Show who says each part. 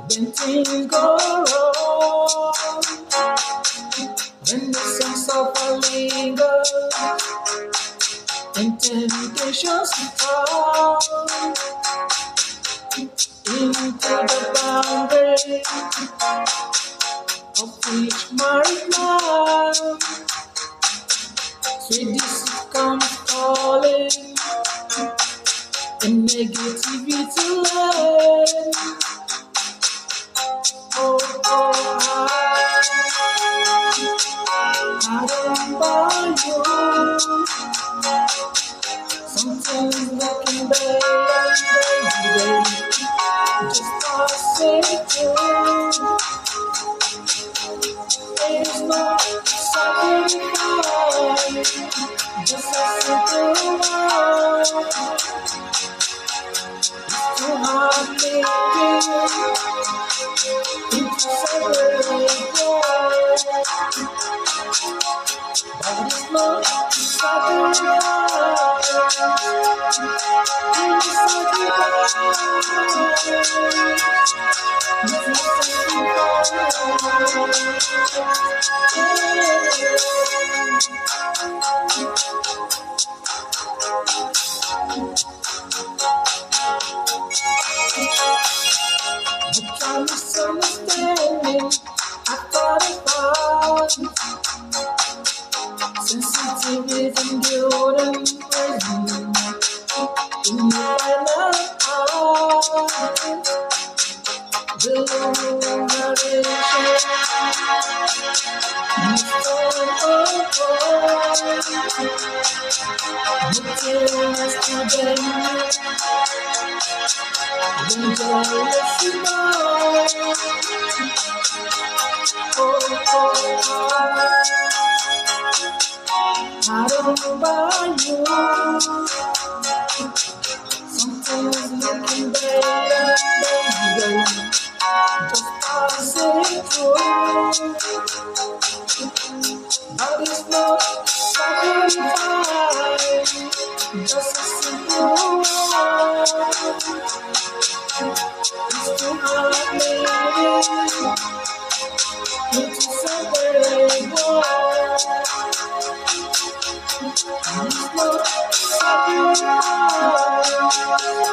Speaker 1: When things go wrong, when the sense of a linger and temptations come into the boundary of which married man, sweet deceit comes calling and negativity land. Oh, I don't buy you. Something's looking better, just passing through. There's no sacrifice, just a simple one. It's too hard to separate us, but it's not sacrifice. I'm misunderstanding. I thought about sensitive and guilt and prison in my life. The liberation is materials today. When jealous is mine, I don't know about you. Something's looking better, baby. Just passing through. But it's not sacrifice, just a simple